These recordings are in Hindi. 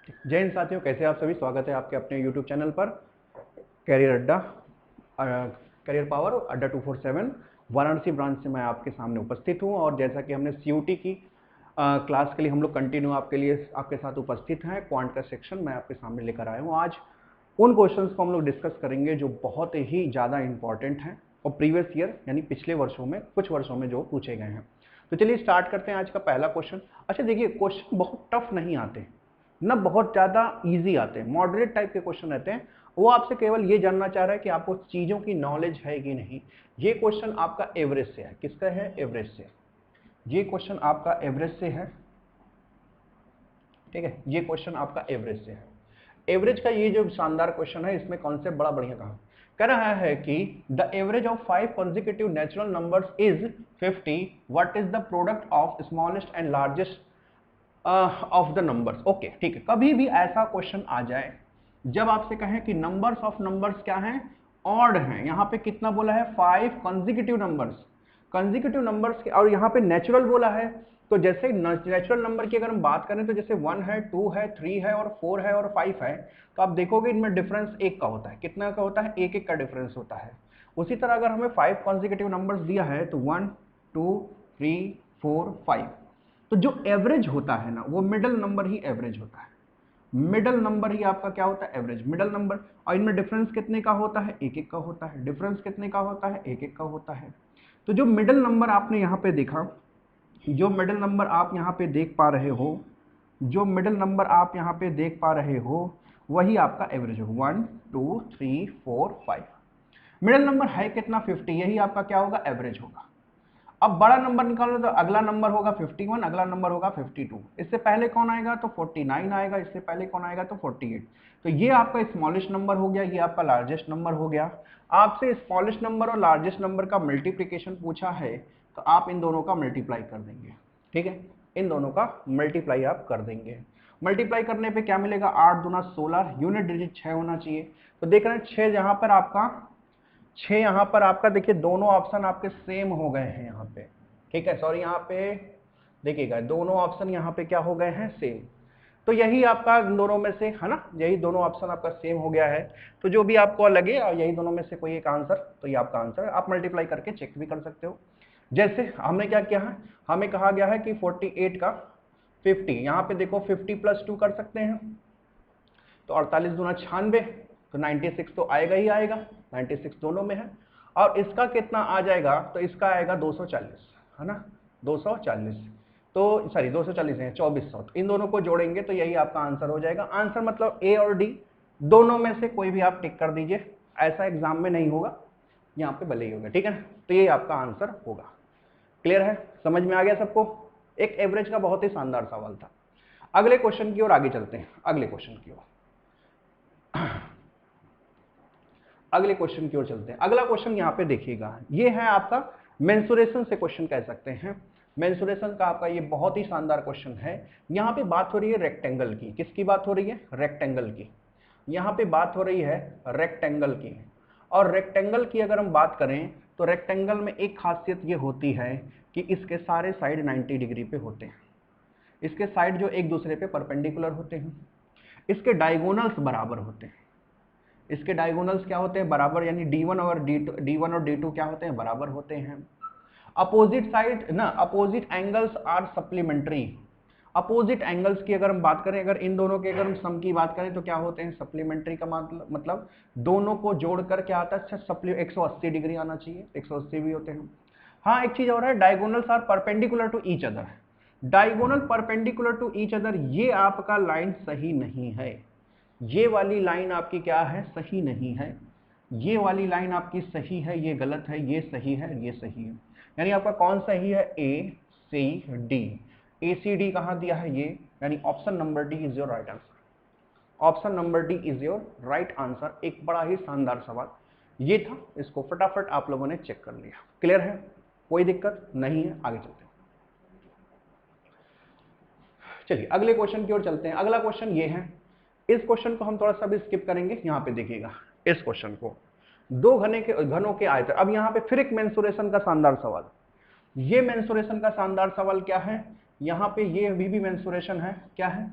जय हिंद साथियों, कैसे आप सभी। स्वागत है आपके अपने YouTube चैनल पर कैरियर अड्डा, करियर पावर अड्डा 247 वाराणसी ब्रांच से मैं आपके सामने उपस्थित हूं। और जैसा कि हमने CUT की क्लास के लिए हम लोग कंटिन्यू आपके साथ उपस्थित हैं। क्वांट का सेक्शन मैं आपके सामने लेकर आया हूं। आज उन क्वेश्चंस को हम लोग डिस्कस करेंगे जो बहुत ही ज़्यादा इंपॉर्टेंट हैं और प्रीवियस ईयर यानी पिछले वर्षों में कुछ वर्षों में जो पूछे गए हैं। तो चलिए स्टार्ट करते हैं आज का पहला क्वेश्चन। अच्छा देखिए, क्वेश्चन बहुत टफ नहीं आते ना, बहुत ज़्यादा इजी आते हैं, मॉडरेट टाइप के क्वेश्चन रहते हैं। वो आपसे केवल ये जानना चाह रहा है कि आपको चीज़ों की नॉलेज है कि नहीं। ये क्वेश्चन आपका एवरेज से है। किसका है? एवरेज से। ये क्वेश्चन आपका एवरेज से है, ठीक है। ये क्वेश्चन आपका एवरेज से है। एवरेज का ये जो शानदार क्वेश्चन है, इसमें कॉन्सेप्ट बड़ा बढ़िया कह रहा है कि the average of 5 consecutive natural numbers is 50। What is the product of smallest and largest of the numbers. Okay, ठीक है। कभी भी ऐसा क्वेश्चन आ जाए जब आपसे कहें कि नंबर्स ऑफ नंबर्स क्या हैं? ऑड हैं। यहाँ पे कितना बोला है? 5 consecutive नंबर्स। कंजिक्यूटिव नंबर्स के, और यहाँ पे नेचुरल बोला है। तो जैसे नेचुरल नंबर की अगर हम बात करें तो जैसे 1 है, 2 है, 3 है और 4 है और 5 है, तो आप देखोगे इनमें डिफरेंस एक का होता है। कितना का होता है? एक एक का डिफरेंस होता है। उसी तरह अगर हमें 5 consecutive नंबर्स दिया है तो 1 2 3 4 5, तो जो एवरेज होता है ना, वो मिडल नंबर ही एवरेज होता है। मिडल नंबर ही आपका क्या होता है? Average middle number. और इनमें डिफरेंस कितने का होता है? एक एक का होता है। डिफरेंस कितने का होता है? एक एक का होता है। तो जो मिडल नंबर आपने यहाँ पे देखा, जो मिडल नंबर आप यहाँ पे देख पा रहे हो, जो मिडल नंबर आप यहाँ पे देख पा रहे हो, वही आपका एवरेज हो। 1 2 3 4 5। मिडल नंबर है कितना? 50। यही आपका क्या होगा? एवरेज होगा। अब बड़ा नंबर निकालो तो अगला नंबर होगा 51, अगला नंबर होगा 52। इससे पहले कौन आएगा? तो 49 आएगा। इससे पहले कौन आएगा? तो 48। तो ये आपका स्मॉलेस्ट नंबर हो गया, ये आपका लार्जेस्ट नंबर हो गया। आपसे स्मॉलेस्ट नंबर और लार्जेस्ट नंबर का मल्टीप्लीकेशन पूछा है, तो आप इन दोनों का मल्टीप्लाई कर देंगे, ठीक है। इन दोनों का मल्टीप्लाई आप कर देंगे। मल्टीप्लाई करने पे क्या मिलेगा? 8 दूना 16, यूनिट डिजिट 6 होना चाहिए। तो देख रहे हैं 6 यहाँ पर आपका, 6 यहाँ पर आपका, देखिए दोनों ऑप्शन आपके सेम हो गए हैं यहाँ पे, ठीक है। सॉरी, यहाँ पे देखिएगा दोनों ऑप्शन यहाँ पे क्या हो गए हैं? सेम। तो यही आपका इन दोनों में से है ना, यही दोनों ऑप्शन आपका सेम हो गया है। तो जो भी आपको लगे और यही दोनों में से कोई एक आंसर, तो ये आपका आंसर है। आप मल्टीप्लाई करके चेक भी कर सकते हो। जैसे हमने क्या किया है, हमें कहा गया है कि 48 का 50, यहाँ पे देखो 50 + 2 कर सकते हैं, तो 48 दूना 96, तो 96 तो आएगा ही आएगा, 96 दोनों में है। और इसका कितना आ जाएगा? तो इसका आएगा 240, है ना, 240। तो सॉरी 240 है 2400। तो इन दोनों को जोड़ेंगे तो यही आपका आंसर हो जाएगा। आंसर मतलब ए और डी दोनों में से कोई भी आप टिक कर दीजिए। ऐसा एग्जाम में नहीं होगा, यहाँ पे भले ही होगा, ठीक है ना। तो ये आपका आंसर होगा। क्लियर है? समझ में आ गया सबको? एक एवरेज का बहुत ही शानदार सवाल था। अगले क्वेश्चन की ओर आगे चलते हैं। अगले क्वेश्चन की ओर अगले क्वेश्चन की ओर चलते हैं। अगला क्वेश्चन यहाँ पे देखिएगा, ये है आपका मेंसुरेशन से क्वेश्चन कह सकते हैं। मेंसुरेशन का आपका ये बहुत ही शानदार क्वेश्चन है। यहाँ पे बात हो रही है रेक्टेंगल की। किसकी बात हो रही है? रेक्टेंगल की। यहाँ पे बात हो रही है रेक्टेंगल की। और रेक्टेंगल की अगर हम बात करें तो रेक्टेंगल में एक खासियत ये होती है कि इसके सारे साइड 90 डिग्री पे होते हैं। इसके साइड जो एक दूसरे पे परपेंडिकुलर होते हैं। इसके डायगोनल्स बराबर होते हैं। इसके डायगोनल्स क्या होते हैं? बराबर, यानी D1 और D2 क्या होते हैं? बराबर होते हैं। अपोजिट साइड ना, opposite angles are supplementary. Opposite angles की अगर हम बात करें, अगर इन दोनों के अगर हम सम की बात करें तो क्या होते हैं? सप्लीमेंट्री का मतलब दोनों को जोड़कर क्या आता है? 180 डिग्री आना चाहिए, 180 भी होते हैं। हाँ, एक चीज और है, diagonals are perpendicular to each other. Diagonal perpendicular to each other, ये आपका लाइन सही नहीं है। ये वाली लाइन आपकी क्या है? सही नहीं है। ये वाली लाइन आपकी सही है, ये गलत है, ये सही है, ये सही है। यानी आपका कौन सही है? ए सी डी। ए सी डी कहाँ दिया है? ये, यानी option number D is your right answer. Option number D is your right answer. एक बड़ा ही शानदार सवाल ये था, इसको फटाफट आप लोगों ने चेक कर लिया। क्लियर है? कोई दिक्कत नहीं है? आगे चलते हैं। चलिए अगले क्वेश्चन की ओर चलते हैं। अगला क्वेश्चन ये है, इस क्वेश्चन को हम थोड़ा सा भी स्किप करेंगे। यहाँ पे देखिएगा इस क्वेश्चन को, दो घनों के आयतन। अब यहाँ पे फिर एक मेंसुरेशन का शानदार सवाल। ये मेंसुरेशन का शानदार सवाल क्या है? यहाँ पे ये अभी भी मेंसुरेशन है। क्या है?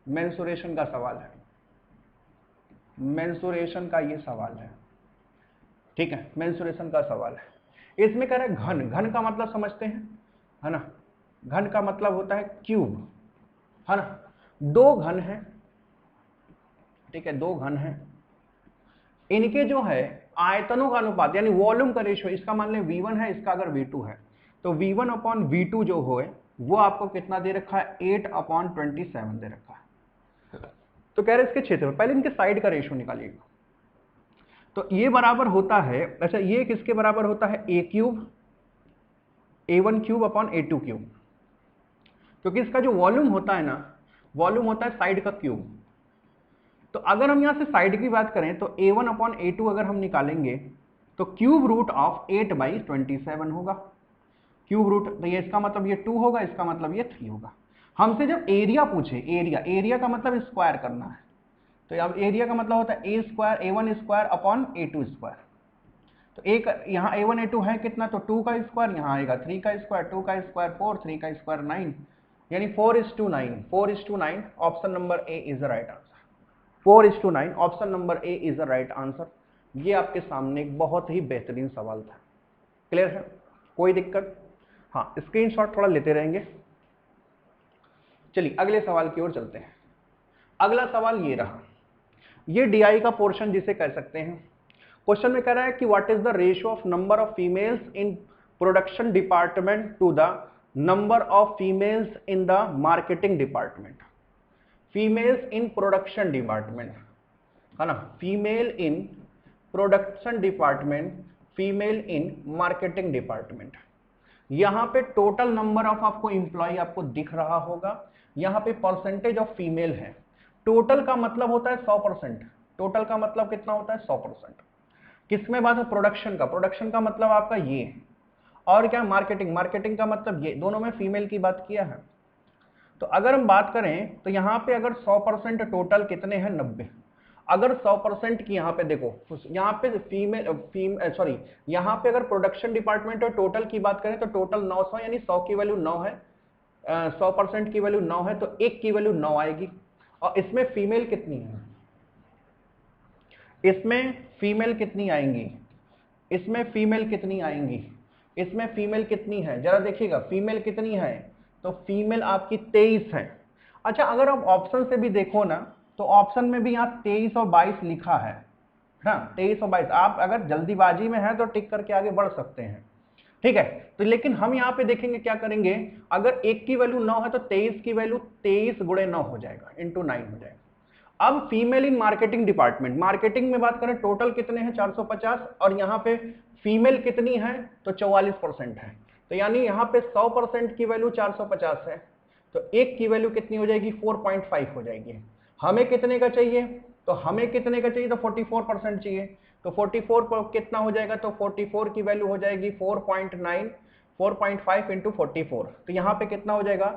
मेंसुरेशन का सवाल है, मेंसुरेशन का ये सवाल है, ठीक है, मेंसुरेशन का सवाल है। इसमें कह रहा है घन, घन का मतलब समझते हैं, है ना, घन का मतलब होता है क्यूब, है ना, दो घन है, ठीक है, दो घन है, इनके जो है आयतनों का अनुपात यानी वॉल्यूम का रेशियो, इसका मान लें V1 है, इसका अगर V2 है, तो V1 अपॉन V2 जो हो वो आपको कितना दे रखा है, 8/27 दे रखा है। तो कह रहे इसके क्षेत्र, पहले इनके साइड का रेशियो निकालिएगा, तो ये बराबर होता है, अच्छा ये किसके बराबर होता है, A1 cube upon A2 cube, क्योंकि इसका जो वॉल्यूम होता है ना, वॉल्यूम होता है साइड का क्यूब। तो अगर हम यहां से साइड की बात करें तो A1 अपॉन A2 अगर हम निकालेंगे तो क्यूब रूट ऑफ 8/27 होगा, क्यूब रूट, तो ये इसका मतलब ये 2 होगा, इसका मतलब ये 3 होगा। हमसे जब एरिया पूछे, एरिया, एरिया का मतलब स्क्वायर करना है, तो अब एरिया का मतलब होता है a square, A1 square upon A2 square. तो एक यहाँ A1 A2 है कितना, तो 2 का स्क्वायर, यहाँ आएगा 3 का स्क्वायर, 2 का स्क्वायर 4, 3 का स्क्वायर 9, यानी 4:9, 4:9, option number A is the right answer. 4:9, option number A is the right answer. ये आपके सामने एक बहुत ही बेहतरीन सवाल था। क्लियर है, कोई दिक्कत? हाँ, स्क्रीनशॉट थोड़ा लेते रहेंगे। चलिए अगले सवाल की ओर चलते हैं। अगला सवाल ये रहा, ये डीआई का पोर्शन जिसे कह सकते हैं। क्वेश्चन में कह रहा है कि what is the ratio of number of females in production department to the number of females in the marketing department. Females in production department, है ना, female in production department, female in marketing department. यहां पे टोटल नंबर ऑफ आपको इंप्लॉय आपको दिख रहा होगा, यहां पे परसेंटेज ऑफ फीमेल है। टोटल का मतलब होता है 100%, टोटल का मतलब कितना होता है 100%। किसमें बात है, प्रोडक्शन का, प्रोडक्शन का मतलब आपका ये, और क्या मार्केटिंग, मार्केटिंग का मतलब ये, दोनों में फीमेल की बात किया है। तो अगर हम बात करें तो यहाँ पे अगर 100% टोटल कितने हैं, 90। अगर 100% की यहाँ पे देखो, यहाँ पे सॉरी, यहाँ पे अगर प्रोडक्शन डिपार्टमेंट और टोटल की बात करें तो टोटल 900, यानी 100 की वैल्यू 9 है, 100% की वैल्यू 9 है, तो 1 की वैल्यू 9 आएगी। और इसमें फीमेल कितनी है, इसमें फीमेल कितनी आएंगी, इसमें फीमेल कितनी आएंगी, इसमें फीमेल कितनी है, जरा देखिएगा फीमेल कितनी है, तो फीमेल आपकी 23 है। अच्छा अगर आप ऑप्शन से भी देखो ना, तो ऑप्शन में भी यहाँ 23 और 22 लिखा है ना, 23 और 22। आप अगर जल्दीबाजी में है तो टिक करके आगे बढ़ सकते हैं, ठीक है। तो लेकिन हम यहाँ पे देखेंगे क्या करेंगे, अगर 1 की वैल्यू 9 है तो 23 की वैल्यू 23 गुणे 9 हो जाएगा, इंटू 9 हो जाएगा। अब female in marketing department, marketing में बात करें टोटल कितने हैं 450, और यहाँ पे फीमेल कितनी है तो 44% है, तो यानी यहाँ पे 100% की वैल्यू 450 है, तो 1 की वैल्यू कितनी हो जाएगी 4.5 हो जाएगी। हमें कितने का चाहिए, तो हमें कितने का चाहिए, तो 44% चाहिए, तो 44 पर कितना हो जाएगा, तो 44 की वैल्यू हो जाएगी 4.9, 4.5 इंटू 44, तो यहाँ पे कितना हो जाएगा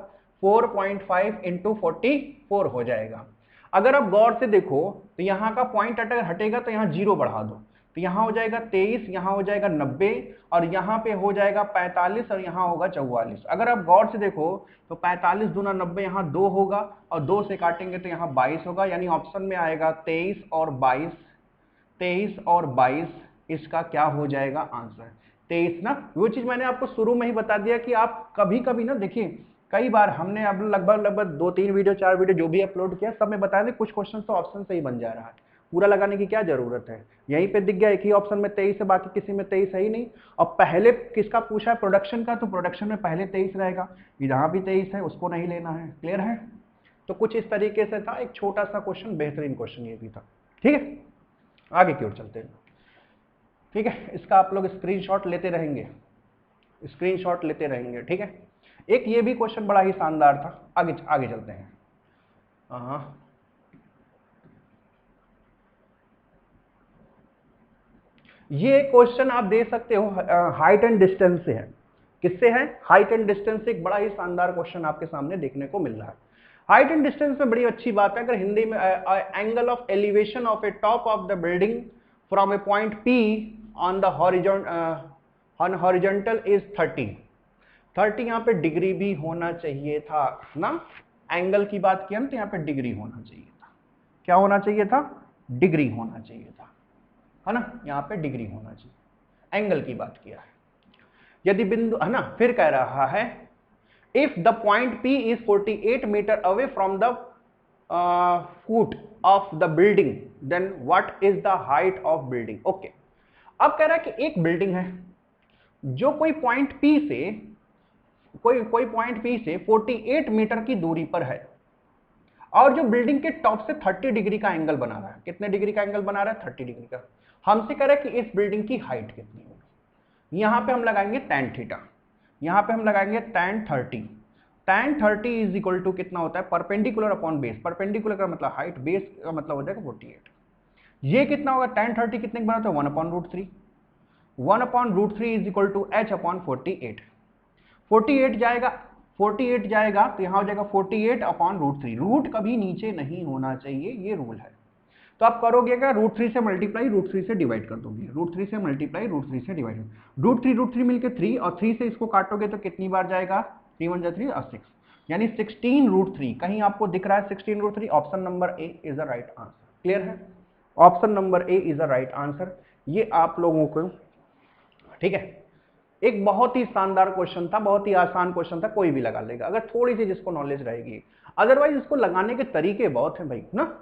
4.5 इंटू 44 हो जाएगा। अगर आप गौर से देखो तो यहाँ का पॉइंट अगर हटेगा तो यहाँ 0 बढ़ा दो, तो यहाँ हो जाएगा 23, यहाँ हो जाएगा 90, और यहाँ पे हो जाएगा 45, और यहाँ होगा 44। अगर आप गौर से देखो तो 45 दूना 90, यहाँ 2 होगा, और 2 से काटेंगे तो यहाँ 22 होगा, यानी ऑप्शन में आएगा 23 और 22, 23 और 22 इसका क्या हो जाएगा आंसर, 23 ना। वो चीज मैंने आपको शुरू में ही बता दिया कि आप कभी कभी ना देखिए, कई बार हमने अब लगभग 2-3 वीडियो 4 वीडियो जो भी अपलोड किया सब में बताया, कुछ क्वेश्चन तो ऑप्शन से ही बन जा रहा है, पूरा लगाने की क्या जरूरत है। यहीं पे दिख गया एक ही ऑप्शन में 23 है, बाकी किसी में 23 है ही नहीं। और पहले किसका पूछा है, प्रोडक्शन का, तो प्रोडक्शन में पहले 23 रहेगा, जहां भी 23 है उसको नहीं लेना है। क्लियर है, तो कुछ इस तरीके से था, एक छोटा सा क्वेश्चन, बेहतरीन क्वेश्चन ये भी था। ठीक है, आगे की ओर चलते हैं। ठीक है, इसका आप लोग स्क्रीनशॉट लेते रहेंगे, स्क्रीनशॉट लेते रहेंगे, ठीक है। एक ये भी क्वेश्चन बड़ा ही शानदार था, आगे आगे चलते हैं। हाँ, ये क्वेश्चन आप दे सकते हो, हाइट एंड डिस्टेंस से है। किससे है, हाइट एंड डिस्टेंस से। एक बड़ा ही शानदार क्वेश्चन आपके सामने देखने को मिल रहा है। हाइट एंड डिस्टेंस में बड़ी अच्छी बात है, अगर हिंदी में angle of elevation of A top of the building from A point P on the horizontal is 30 यहाँ पे डिग्री भी होना चाहिए था ना, एंगल की बात किया ना तो यहाँ पे डिग्री होना चाहिए था। क्या होना चाहिए था? डिग्री होना चाहिए था, है ना, यहाँ पे डिग्री होना चाहिए। एंगल की बात किया है। यदि बिंदु, है ना, फिर कह रहा है इफ द पॉइंट P is 48 metre away from the foot of the building then what is the height of building. Okay, अब कह रहा है कि एक बिल्डिंग है जो कोई पॉइंट P से कोई पॉइंट P से 48 मीटर की दूरी पर है और जो बिल्डिंग के टॉप से 30 डिग्री का एंगल बना रहा है। कितने डिग्री का एंगल बना रहा है? 30 डिग्री का। हमसे कह रहा है कि इस बिल्डिंग की हाइट कितनी होगी। यहां पे हम लगाएंगे tan थीटा, यहां पे हम लगाएंगे tan 30। tan 30 is equal to कितना होता है? Perpendicular upon base. परपेंडिकुलर का मतलब हाइट, बेस का मतलब हो जाएगा 48। ये कितना होगा? tan 30 कितने का बना? 1/√3। 1/√3 is equal to h upon 48। 48 जाएगा, 48 जाएगा तो यहां हो जाएगा 48/√3। रूट कभी नीचे नहीं होना चाहिए, ये रूल है। तो आप करोगे क्या? √3 से मल्टीप्लाई √3 से डिवाइड कर दोगे। √3 से मल्टीप्लाई √3 से डिवाइड, √3 मिलकर 3 और 3 से इसको काटोगे तो कितनी बार जाएगा? 3 1 3 और 6, यानी 16√3। कहीं आपको दिख रहा है 16√3? Option number A is the right answer. Clear है? Option number A is the right answer. ये आप लोगों को, ठीक है, एक बहुत ही शानदार क्वेश्चन था, बहुत ही आसान क्वेश्चन था, कोई भी लगा लेगा अगर थोड़ी सी जिसको नॉलेज रहेगी। अदरवाइज इसको लगाने के तरीके बहुत हैं भाई ना,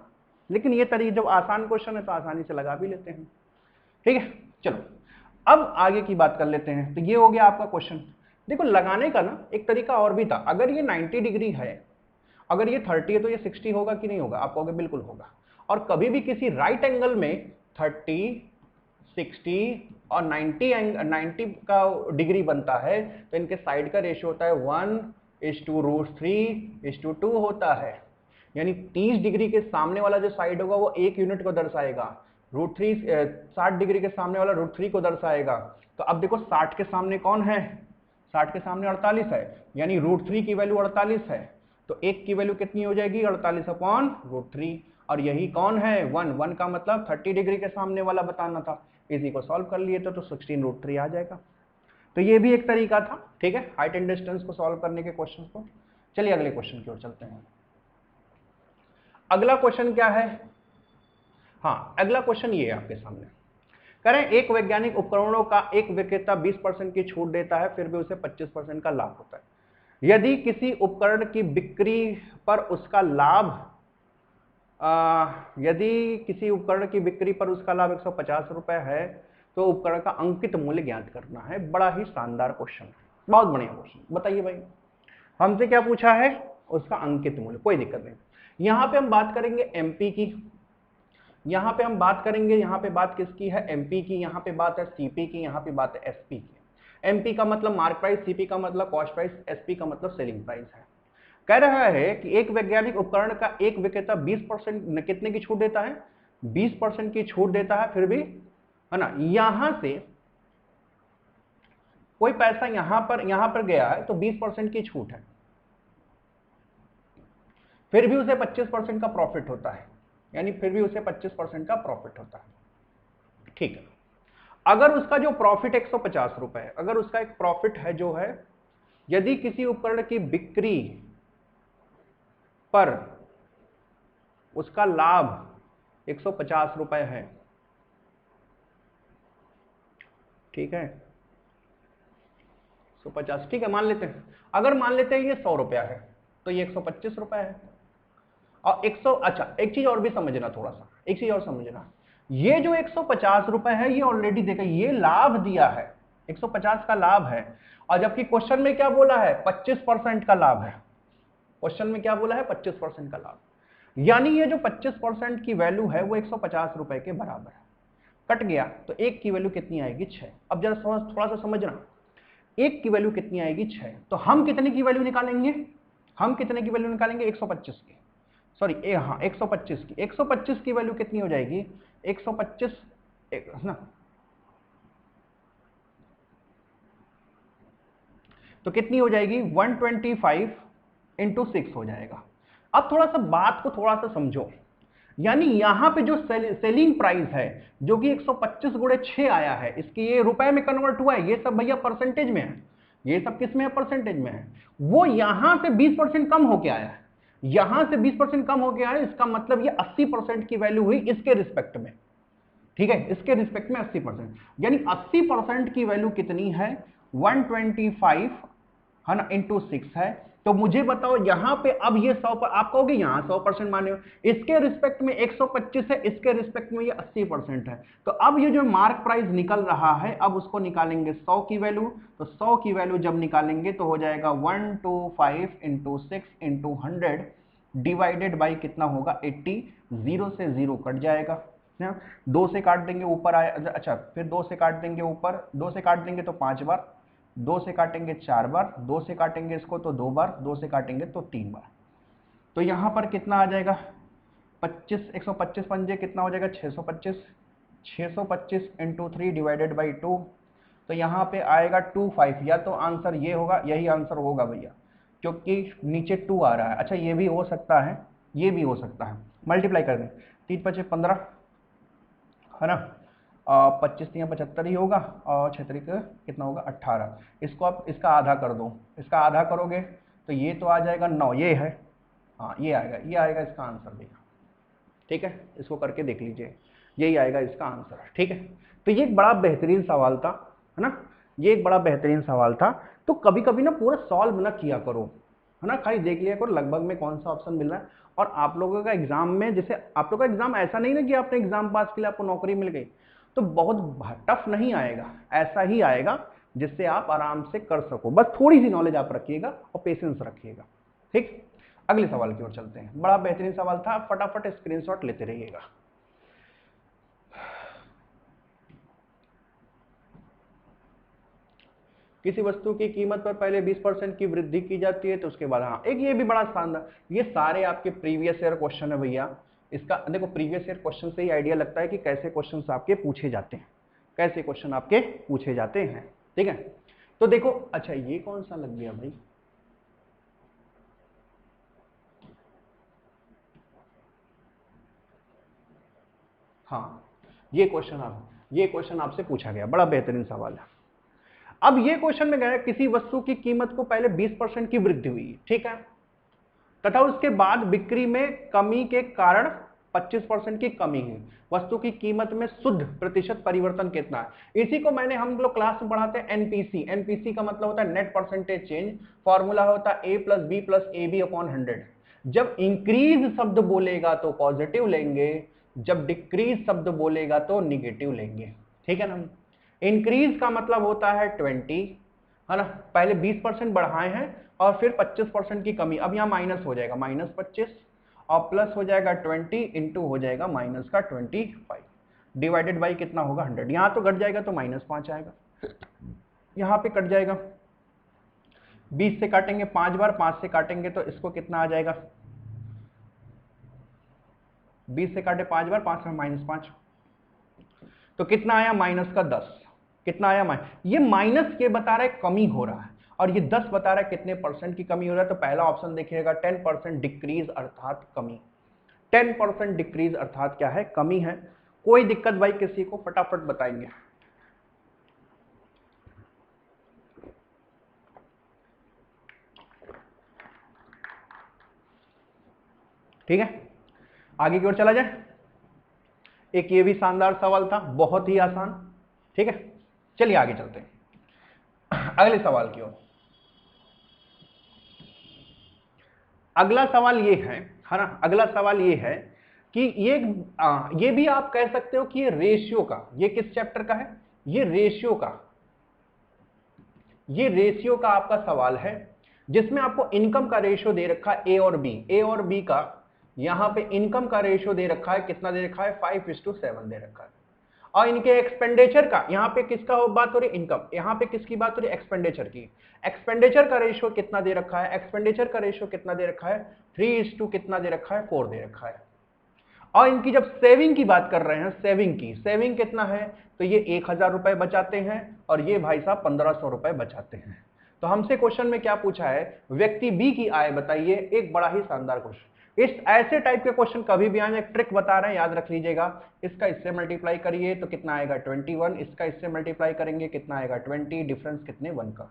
लेकिन ये तरीके जब आसान क्वेश्चन है तो आसानी से लगा भी लेते हैं। ठीक है, चलो अब आगे की बात कर लेते हैं। तो ये हो गया आपका क्वेश्चन। देखो लगाने का ना एक तरीका और भी था। अगर ये 90 डिग्री है, अगर ये 30 है तो ये 60 होगा कि नहीं होगा? आप कहोगे बिल्कुल होगा। और कभी भी किसी राइट एंगल में 30, 60 और 90 का डिग्री बनता है तो इनके साइड का रेशियो होता है 1:√3:2 होता है। यानी 30 डिग्री के सामने वाला जो साइड होगा वो 1 यूनिट को दर्शाएगा, √3 60 डिग्री के सामने वाला √3 को दर्शाएगा। तो अब देखो 60 के सामने कौन है? 60 के सामने 48 है, यानी √3 की वैल्यू 48 है। तो 1 की वैल्यू कितनी हो जाएगी? 48/√3। और यही कौन है? 1 का मतलब 30 डिग्री के सामने वाला बताना था। इसी को सॉल्व कर लिए तो 16√3 आ जाएगा। तो ये भी एक तरीका था, ठीक है, हाइट एंड डिस्टेंस को सॉल्व करने के क्वेश्चन को। चलिए अगले क्वेश्चन की ओर चलते हैं। अगला क्वेश्चन क्या है? हाँ, अगला क्वेश्चन ये है आपके सामने। कह रहे हैं एक वैज्ञानिक उपकरणों का एक विक्रेता 20% की छूट देता है, फिर भी उसे 25% का लाभ होता है। यदि किसी उपकरण की बिक्री पर उसका लाभ यदि किसी उपकरण की बिक्री पर उसका लाभ 150 रुपए है तो उपकरण का अंकित मूल्य ज्ञात करना है। बड़ा ही शानदार क्वेश्चन, बहुत बढ़िया क्वेश्चन। बताइए भाई, हमसे क्या पूछा है? उसका अंकित मूल्य। कोई दिक्कत नहीं। यहां पे हम बात करेंगे एमपी की, यहां पे हम बात करेंगे, यहां पे बात किसकी है? एमपी की। यहां पे बात है सीपी की, यहां पे बात है एसपी की। एमपी का मतलब मार्क प्राइस, सीपी का मतलब कॉस्ट प्राइस, एसपी का मतलब सेलिंग प्राइस है। कह रहा है कि एक वैज्ञानिक उपकरण का एक विक्रेता 20% कितने की छूट देता है? 20% की छूट देता है, फिर भी, है ना, यहां से कोई पैसा यहां पर गया है तो 20% की छूट है, फिर भी उसे 25% का प्रॉफिट होता है, यानी फिर भी उसे 25% का प्रॉफिट होता है। ठीक है, अगर उसका जो प्रॉफिट 150 रुपए है, अगर उसका एक प्रॉफिट है जो है, यदि किसी उपकरण की बिक्री पर उसका लाभ 150 रुपए है, ठीक है, 150, ठीक है, मान लेते हैं। अगर मान लेते हैं ये 100 रुपया है तो ये 125 रुपए है। और 100, अच्छा एक चीज और भी समझना, थोड़ा सा एक चीज और समझना, ये जो 150 रुपए है ये ऑलरेडी देखा, ये लाभ दिया है, 150 का लाभ है। और जबकि क्वेश्चन में क्या बोला है? 25% का लाभ है। क्वेश्चन में क्या बोला है? 25% का लाभ। यानी ये जो 25% की वैल्यू है वो 150 रुपए के बराबर है। कट गया तो एक की वैल्यू कितनी आएगी? 6। अब जरा थोड़ा सा समझना, एक की वैल्यू कितनी आएगी? 6। तो हम कितने की वैल्यू निकालेंगे? हम कितने की वैल्यू निकालेंगे? 125 की, सॉरी हाँ 125 की। 125 की वैल्यू कितनी हो जाएगी? 125 ना, तो कितनी हो जाएगी? 125 इंटू 6 हो जाएगा। अब थोड़ा सा बात को थोड़ा सा समझो, यानी यहां पे जो सेलिंग प्राइस है जो कि 125 गुणे 6 आया है, इसकी ये रुपए में कन्वर्ट हुआ है, ये सब भैया परसेंटेज में है, ये सब किस में है? परसेंटेज में है। वो यहां से 20% कम होके आया है, यहां से 20% कम हो गया है, इसका मतलब ये 80% की वैल्यू हुई इसके रिस्पेक्ट में, ठीक है, इसके रिस्पेक्ट में 80%, यानी 80% की वैल्यू कितनी है 125 है ना इंटू 6 है। तो मुझे बताओ यहां पे अब ये 100 पर आप कहोगे यहां 100% माने हो, इसके रिस्पेक्ट में 125 है, इसके रिस्पेक्ट में ये 80% है। तो अब ये जो मार्क प्राइस निकल रहा है, अब उसको निकालेंगे 100 की वैल्यू। तो 100 की वैल्यू जब निकालेंगे तो हो जाएगा 125 इंटू 6 इंटू 100 डिवाइडेड बाई कितना होगा 80, 0 से 0 कट जाएगा, 2 से काट देंगे ऊपर आए, अच्छा फिर 2 से काट देंगे ऊपर, 2 से काट देंगे तो 5 बार, 2 से काटेंगे 4 बार, 2 से काटेंगे इसको तो 2 बार, 2 से काटेंगे तो 3 बार। तो यहां पर कितना आ जाएगा 25, 125 पंजे कितना हो जाएगा 625, 625 इंटू 3 डिवाइडेड बाई 2। तो यहां पे आएगा 25, या तो आंसर ये होगा, यही आंसर होगा भैया, क्योंकि नीचे 2 आ रहा है। अच्छा ये भी हो सकता है, ये भी हो सकता है, मल्टीप्लाई कर दें, 3 5 15 है ना, 25 3 75 ही होगा, और 6 3 कितना होगा 18। इसको आप इसका आधा कर दो, इसका आधा करोगे तो ये तो आ जाएगा 9, ये है, हाँ ये आएगा इसका आंसर भैया, ठीक है, इसको करके देख लीजिए, यही आएगा इसका आंसर, ठीक है। तो ये एक बड़ा बेहतरीन सवाल था, है ना, ये एक बड़ा बेहतरीन सवाल था। तो कभी कभी ना पूरा सॉल्व ना किया करो, है ना, खाली देख लिया करो लगभग में कौन सा ऑप्शन मिल रहा है। और आप लोगों का एग्जाम में, जैसे आप लोगों का एग्जाम ऐसा नहीं ना कि आपने एग्जाम पास के लिए आपको नौकरी मिल गई, तो बहुत टफ नहीं आएगा, ऐसा ही आएगा जिससे आप आराम से कर सको, बस थोड़ी सी नॉलेज आप रखिएगा और पेशेंस रखिएगा, ठीक। अगले सवाल की ओर चलते हैं, बड़ा बेहतरीन सवाल था, फटाफट स्क्रीनशॉट लेते रहिएगा। किसी वस्तु की कीमत पर पहले 20% की वृद्धि की जाती है तो उसके बाद, हाँ एक ये भी बड़ा शानदार, ये सारे आपके प्रीवियस ईयर क्वेश्चन है भैया। इसका देखो प्रीवियस ईयर क्वेश्चन से ही आइडिया लगता है कि कैसे क्वेश्चंस आपके पूछे जाते हैं, कैसे क्वेश्चन आपके पूछे जाते हैं, ठीक है। तो देखो, अच्छा ये कौन सा लग गया भाई, हाँ ये क्वेश्चन आपसे पूछा गया, बड़ा बेहतरीन सवाल है। अब ये क्वेश्चन में गया किसी वस्तु की कीमत को पहले 20% की वृद्धि हुई, ठीक है, तथा उसके बाद बिक्री में कमी के कारण 25% की कमी हुई, वस्तु की कीमत में शुद्ध प्रतिशत परिवर्तन कितना है। इसी को मैंने हम लोग क्लास में पढ़ाते हैं एनपीसी, एनपीसी का मतलब होता है नेट परसेंटेज चेंज, फॉर्मूला होता है a plus b plus a b upon 100। जब इंक्रीज शब्द बोलेगा तो पॉजिटिव लेंगे, जब डिक्रीज शब्द बोलेगा तो निगेटिव लेंगे, ठीक है ना। इंक्रीज का मतलब होता है 20, है ना, पहले 20% बढ़ाए हैं और फिर 25% की कमी, अब यहां माइनस हो जाएगा -25 और प्लस हो जाएगा 20 इंटू हो जाएगा माइनस का 25 डिवाइडेड बाई कितना होगा 100। यहां तो घट जाएगा तो -5 आएगा, यहां पे कट जाएगा, 20 से काटेंगे 5 बार, 5 से काटेंगे तो इसको कितना आ जाएगा, 20 से काटे 5 बार, 5 में -5 तो कितना आया -10। कितना आया ये माइनस के बता रहा है कमी हो रहा है, और ये 10 बता रहा है कितने परसेंट की कमी हो रहा है। तो पहला ऑप्शन देखिएगा 10% डिक्रीज अर्थात कमी, 10% डिक्रीज अर्थात क्या है, कमी है। कोई दिक्कत भाई किसी को, फटाफट बताएंगे। ठीक है, आगे की ओर चला जाए। एक ये भी शानदार सवाल था, बहुत ही आसान, ठीक है, चलिए आगे चलते हैं अगले सवाल की ओर। अगला सवाल ये है ना, अगला सवाल ये है कि ये भी आप कह सकते हो कि ये रेशियो का, ये किस चैप्टर का है, ये रेशियो का, ये रेशियो का आपका सवाल है, जिसमें आपको इनकम का रेशियो दे रखा है ए और बी, ए और बी का यहां पे इनकम का रेशियो दे रखा है, कितना दे रखा है 5:7 दे रखा है। और इनके एक्सपेंडिचर का, यहां पे किसका बात हो रही है, इनकम, यहां पे किसकी बात हो रही है, एक्सपेंडिचर की। एक्सपेंडिचर का रेशियो कितना दे रखा है, एक्सपेंडिचर का रेशियो कितना दे रखा है 3:, कितना दे रखा है 4 दे रखा है। और इनकी जब सेविंग की बात कर रहे हैं, सेविंग की, सेविंग कितना है, तो ये 1000 रुपए बचाते हैं और ये भाई साहब 1500 रुपए बचाते हैं। तो हमसे क्वेश्चन में क्या पूछा है, व्यक्ति बी की आय बताइए, एक बड़ा ही शानदार क्वेश्चन। इस ऐसे टाइप के क्वेश्चन कभी भी आए, एक ट्रिक बता रहे हैं, याद रख लीजिएगा। इसका इससे मल्टीप्लाई करिए तो कितना आएगा 21, इसका इससे मल्टीप्लाई करेंगे कितना आएगा 20, डिफरेंस कितने 1 का।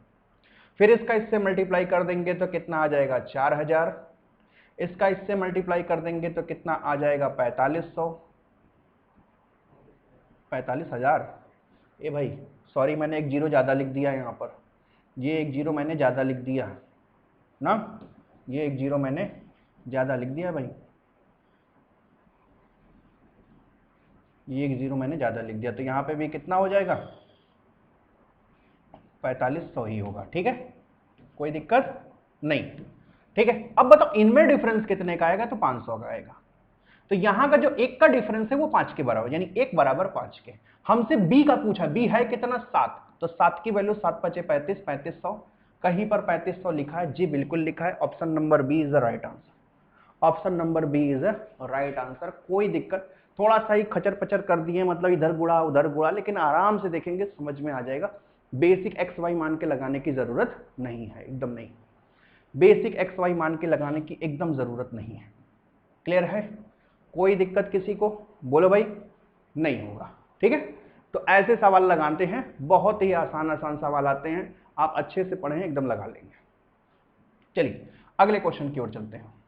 फिर इसका इससे मल्टीप्लाई कर देंगे तो कितना आ जाएगा 4000, इसका इससे मल्टीप्लाई कर देंगे तो कितना आ जाएगा 4500, 45,000। ए भाई सॉरी, मैंने एक जीरो ज़्यादा लिख दिया यहाँ पर, ये एक जीरो मैंने ज़्यादा लिख दिया ना, ये एक जीरो मैंने ज़्यादा लिख दिया भाई, ये एक जीरो मैंने ज़्यादा लिख दिया, तो यहाँ पे भी कितना हो जाएगा 4500 ही होगा। ठीक है, कोई दिक्कत नहीं। ठीक है, अब बताओ इनमें डिफरेंस कितने का आएगा, तो 500 का आएगा। तो यहां का जो एक का डिफरेंस है वो 5 के बराबर, यानी 1 बराबर 5 के। हमसे बी का पूछा, बी है कितना 7, तो 7 की वैल्यू 7 5 35, 3500। कहीं पर 3500 लिखा है जी, बिल्कुल लिखा है, option number B is the right answer. Option number B is the right answer, कोई दिक्कत, थोड़ा सा ही खचर पचर कर दिए, मतलब इधर गुड़ा उधर गुड़ा, लेकिन आराम से देखेंगे समझ में आ जाएगा। बेसिक एक्स वाई मान के लगाने की जरूरत नहीं है, एकदम नहीं, बेसिक एक्स वाई मान के लगाने की एकदम जरूरत नहीं है। क्लियर है, कोई दिक्कत किसी को, बोलो भाई, नहीं होगा। ठीक है, तो ऐसे सवाल लगाते हैं, बहुत ही आसान आसान सवाल आते हैं, आप अच्छे से पढ़ें एकदम लगा लेंगे। चलिए अगले क्वेश्चन की ओर चलते हैं।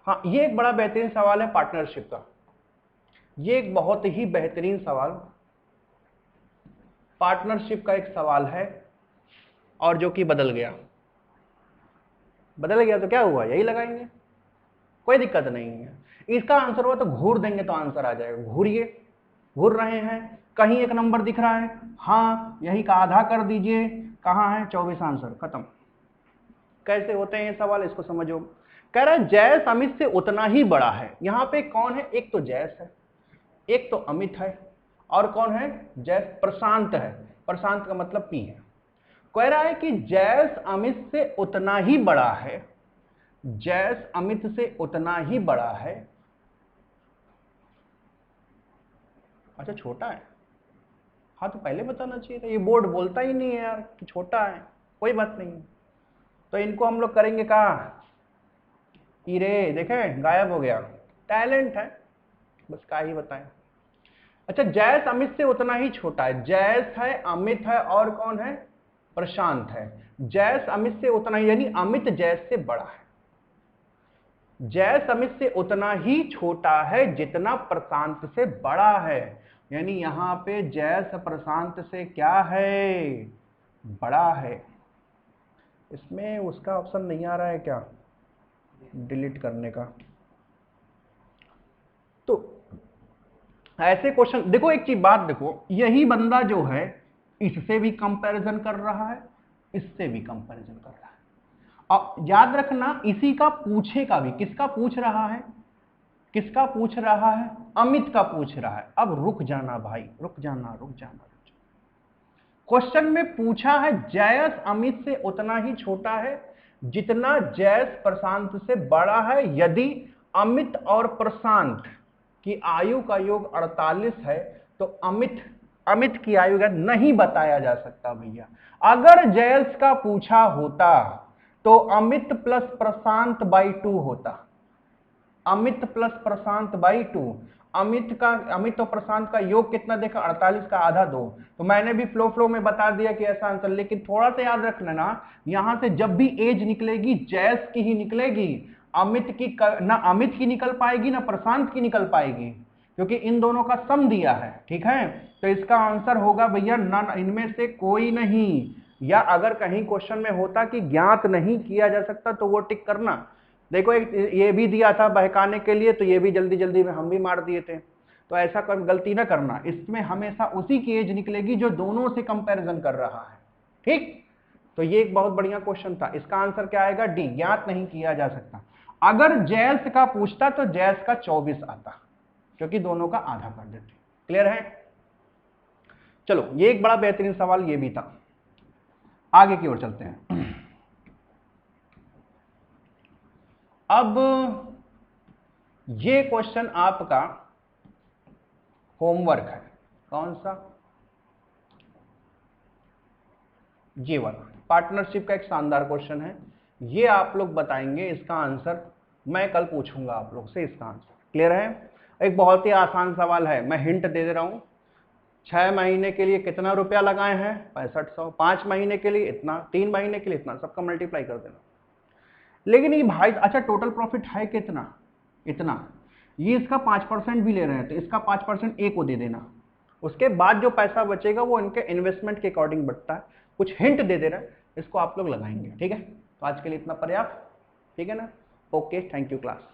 हाँ, ये एक बड़ा बेहतरीन सवाल है पार्टनरशिप का, ये एक बहुत ही बेहतरीन सवाल पार्टनरशिप का एक सवाल है, और जो कि बदल गया तो क्या हुआ, यही लगाएंगे, कोई दिक्कत नहीं है। इसका आंसर हुआ तो घूर देंगे तो आंसर आ जाएगा, घूरिए, घूर रहे हैं, कहीं एक नंबर दिख रहा है, हाँ यही का आधा कर दीजिए, कहाँ है 24, आंसर खत्म। कैसे होते हैं ये सवाल, इसको समझो। कह रहा है जैस अमित से उतना ही बड़ा है, यहां पे कौन है, एक तो जैस है, एक तो अमित है, और कौन है, जैस प्रशांत है, प्रशांत का मतलब पी है। कह रहा है कि जैस अमित से उतना ही बड़ा है, जैस अमित से उतना ही बड़ा है, अच्छा छोटा है, हाँ तो पहले बताना चाहिए था, ये बोर्ड बोलता ही नहीं है यार कि छोटा है, कोई बात नहीं। तो इनको हम लोग करेंगे कहा, रे देखे गायब हो गया, टैलेंट है बस, क्या ही बताएं। अच्छा जैस अमित से उतना ही छोटा है, जैस है, अमित है, और कौन है, प्रशांत है। जैस अमित से उतना ही, यानी अमित जैस से बड़ा है, जैस अमित से उतना ही छोटा है जितना प्रशांत से बड़ा है, यानी यहां पे जैस प्रशांत से क्या है, बड़ा है। इसमें उसका ऑप्शन नहीं आ रहा है क्या, डिलीट करने का। तो ऐसे क्वेश्चन देखो, एक चीज बात देखो, यही बंदा जो है इससे भी कंपैरिजन कर रहा है, इससे भी कंपैरिजन कर रहा है, और याद रखना इसी का पूछेगा भी, किसका पूछ रहा है, किसका पूछ रहा है, अमित का पूछ रहा है। अब रुक जाना भाई, रुक जाना, रुक जाना। क्वेश्चन में पूछा है जयस अमित से उतना ही छोटा है जितना जयस प्रशांत से बड़ा है, यदि अमित और प्रशांत की आयु का योग 48 है, तो अमित अमित की आयु का नहीं बताया जा सकता भैया। अगर जयस का पूछा होता तो अमित प्लस प्रशांत बाई 2 होता, Amit plus Prashant by 2। Amit और प्रशांत का योग कितना देखा, 48 का आधा 2। तो मैंने भी फ्लो में बता दिया कि ऐसा आंसर, लेकिन थोड़ा सा याद रख लेना, यहां से जब भी एज निकलेगी जैस की ही निकलेगी, अमित की ना अमित की निकल पाएगी ना प्रशांत की निकल पाएगी, क्योंकि इन दोनों का सम दिया है। ठीक है, तो इसका आंसर होगा भैया नन, इनमें से कोई नहीं। या अगर कहीं क्वेश्चन में होता कि ज्ञात नहीं किया जा सकता तो वो टिक करना। देखो एक ये भी दिया था बहकाने के लिए, तो ये भी जल्दी जल्दी में हम भी मार दिए थे, तो ऐसा गलती ना करना। इसमें हमेशा उसी की एज निकलेगी जो दोनों से कंपैरिजन कर रहा है। ठीक, तो ये एक बहुत बढ़िया क्वेश्चन था, इसका आंसर क्या आएगा, डी, ज्ञात नहीं किया जा सकता। अगर जैस का पूछता तो जैस का 24 आता, क्योंकि दोनों का आधा कर देते। क्लियर है, चलो ये एक बड़ा बेहतरीन सवाल ये भी था। आगे की ओर चलते हैं। अब ये क्वेश्चन आपका होमवर्क है, कौन सा, ये वाला पार्टनरशिप का एक शानदार क्वेश्चन है, ये आप लोग बताएंगे, इसका आंसर मैं कल पूछूंगा आप लोग से, इसका आंसर। क्लियर है, एक बहुत ही आसान सवाल है, मैं हिंट दे दे रहा हूं। 6 महीने के लिए कितना रुपया लगाए हैं, 6500। 5 महीने के लिए इतना, 3 महीने के लिए इतना, सबका मल्टीप्लाई कर देना। लेकिन ये भाई अच्छा टोटल प्रॉफिट है कितना, इतना, ये इसका 5% भी ले रहे हैं तो इसका 5% ए को दे देना। उसके बाद जो पैसा बचेगा वो इनके इन्वेस्टमेंट के अकॉर्डिंग बढ़ता है। कुछ हिंट दे दे रहे हैं, इसको आप लोग लगाएंगे। ठीक है, तो आज के लिए इतना पर्याप्त। ठीक है ना, ओके, थैंक यू क्लास।